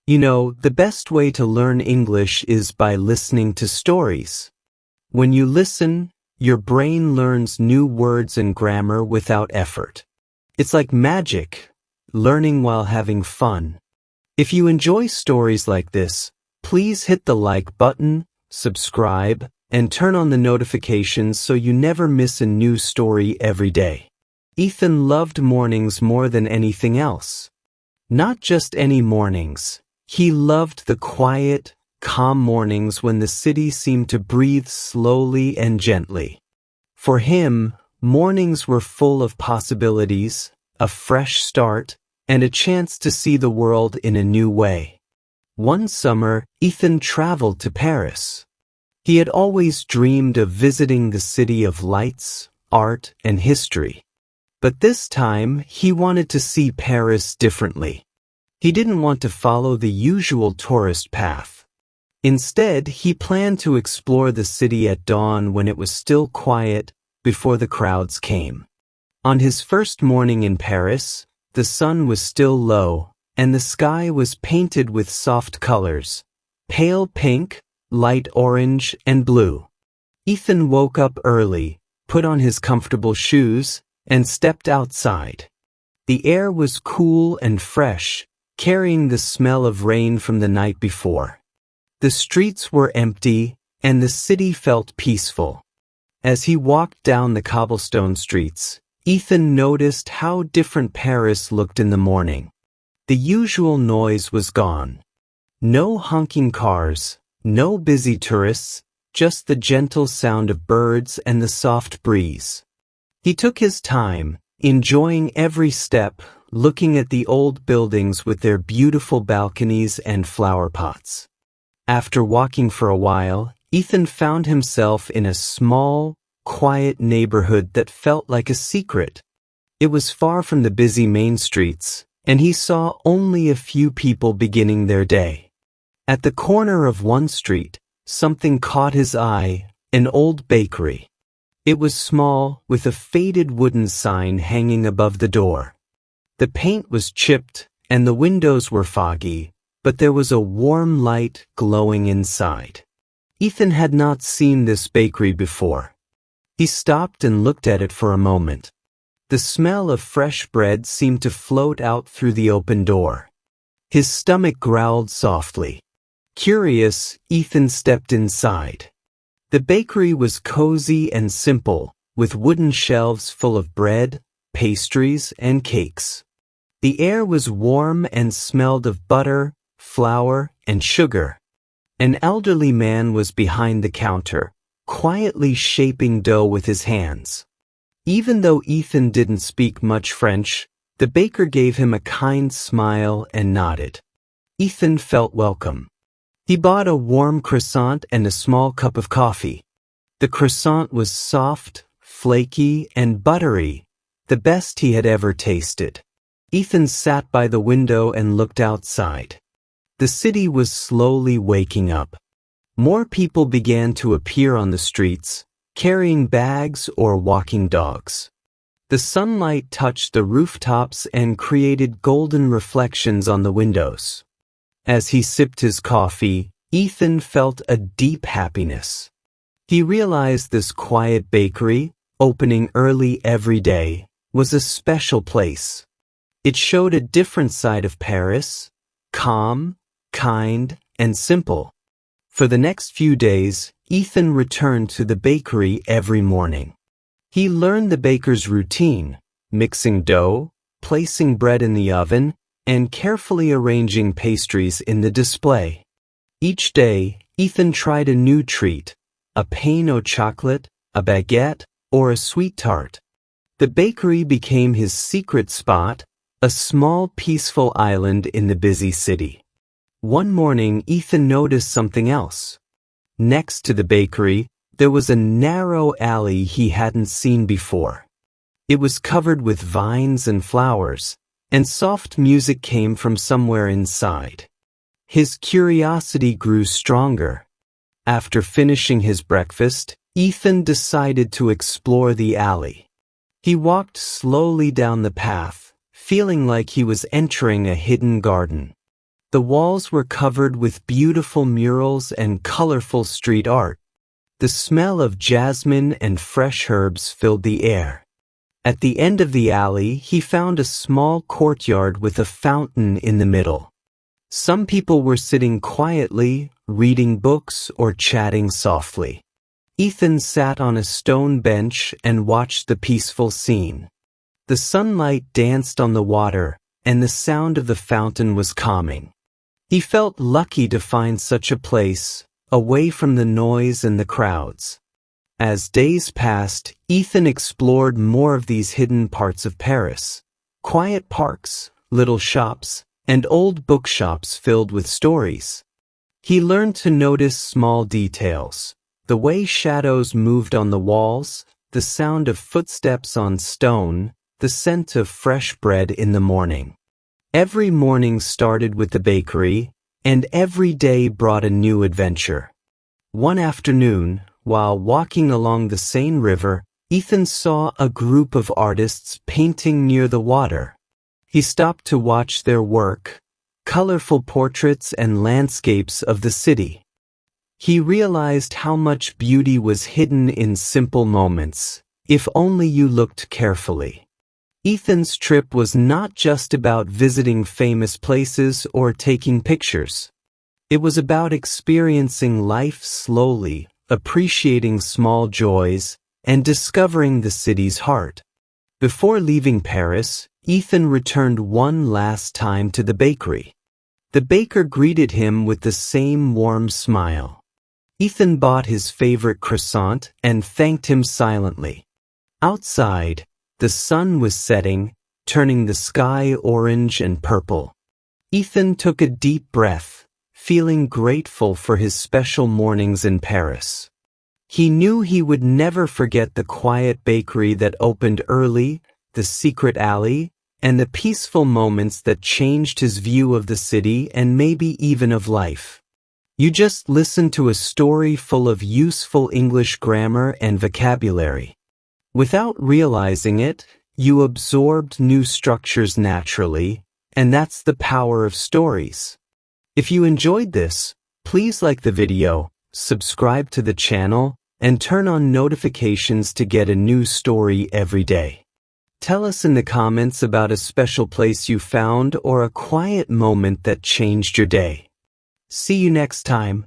You know, the best way to learn English is by listening to stories. When you listen, your brain learns new words and grammar without effort. It's like magic, learning while having fun. If you enjoy stories like this, please hit the like button, subscribe, and turn on the notifications so you never miss a new story every day. Ethan loved mornings more than anything else. Not just any mornings. He loved the quiet, calm mornings when the city seemed to breathe slowly and gently. For him, mornings were full of possibilities, a fresh start, and a chance to see the world in a new way. One summer, Ethan traveled to Paris. He had always dreamed of visiting the city of lights, art, and history. But this time, he wanted to see Paris differently. He didn't want to follow the usual tourist path. Instead, he planned to explore the city at dawn when it was still quiet before the crowds came. On his first morning in Paris, the sun was still low, and the sky was painted with soft colors, pale pink, light orange, and blue. Ethan woke up early, put on his comfortable shoes, and stepped outside. The air was cool and fresh, carrying the smell of rain from the night before. The streets were empty, and the city felt peaceful. As he walked down the cobblestone streets, Ethan noticed how different Paris looked in the morning. The usual noise was gone. No honking cars, no busy tourists, just the gentle sound of birds and the soft breeze. He took his time, enjoying every step, looking at the old buildings with their beautiful balconies and flower pots. After walking for a while, Ethan found himself in a small, quiet neighborhood that felt like a secret. It was far from the busy main streets, and he saw only a few people beginning their day. At the corner of one street, something caught his eye, an old bakery. It was small, with a faded wooden sign hanging above the door. The paint was chipped, and the windows were foggy, but there was a warm light glowing inside. Ethan had not seen this bakery before. He stopped and looked at it for a moment. The smell of fresh bread seemed to float out through the open door. His stomach growled softly. Curious, Ethan stepped inside. The bakery was cozy and simple, with wooden shelves full of bread, pastries, and cakes. The air was warm and smelled of butter, flour, and sugar. An elderly man was behind the counter, quietly shaping dough with his hands. Even though Ethan didn't speak much French, the baker gave him a kind smile and nodded. Ethan felt welcome. He bought a warm croissant and a small cup of coffee. The croissant was soft, flaky, and buttery, the best he had ever tasted. Ethan sat by the window and looked outside. The city was slowly waking up. More people began to appear on the streets, carrying bags or walking dogs. The sunlight touched the rooftops and created golden reflections on the windows. As he sipped his coffee, Ethan felt a deep happiness. He realized this quiet bakery, opening early every day, was a special place. It showed a different side of Paris, calm, kind, and simple. For the next few days, Ethan returned to the bakery every morning. He learned the baker's routine, mixing dough, placing bread in the oven, and carefully arranging pastries in the display. Each day, Ethan tried a new treat, a pain au chocolate, a baguette, or a sweet tart. The bakery became his secret spot, a small peaceful island in the busy city. One morning, Ethan noticed something else. Next to the bakery, there was a narrow alley he hadn't seen before. It was covered with vines and flowers, and soft music came from somewhere inside. His curiosity grew stronger. After finishing his breakfast, Ethan decided to explore the alley. He walked slowly down the path, feeling like he was entering a hidden garden. The walls were covered with beautiful murals and colorful street art. The smell of jasmine and fresh herbs filled the air. At the end of the alley, he found a small courtyard with a fountain in the middle. Some people were sitting quietly, reading books or chatting softly. Ethan sat on a stone bench and watched the peaceful scene. The sunlight danced on the water, and the sound of the fountain was calming. He felt lucky to find such a place, away from the noise and the crowds. As days passed, Ethan explored more of these hidden parts of Paris. Quiet parks, little shops, and old bookshops filled with stories. He learned to notice small details. The way shadows moved on the walls, the sound of footsteps on stone, the scent of fresh bread in the morning. Every morning started with the bakery, and every day brought a new adventure. One afternoon, while walking along the Seine River, Ethan saw a group of artists painting near the water. He stopped to watch their work, colorful portraits and landscapes of the city. He realized how much beauty was hidden in simple moments, if only you looked carefully. Ethan's trip was not just about visiting famous places or taking pictures. It was about experiencing life slowly, appreciating small joys, and discovering the city's heart. Before leaving Paris, Ethan returned one last time to the bakery. The baker greeted him with the same warm smile. Ethan bought his favorite croissant and thanked him silently. Outside, the sun was setting, turning the sky orange and purple. Ethan took a deep breath, feeling grateful for his special mornings in Paris. He knew he would never forget the quiet bakery that opened early, the secret alley, and the peaceful moments that changed his view of the city and maybe even of life. You just listened to a story full of useful English grammar and vocabulary. Without realizing it, you absorbed new structures naturally, and that's the power of stories. If you enjoyed this, please like the video, subscribe to the channel, and turn on notifications to get a new story every day. Tell us in the comments about a special place you found or a quiet moment that changed your day. See you next time.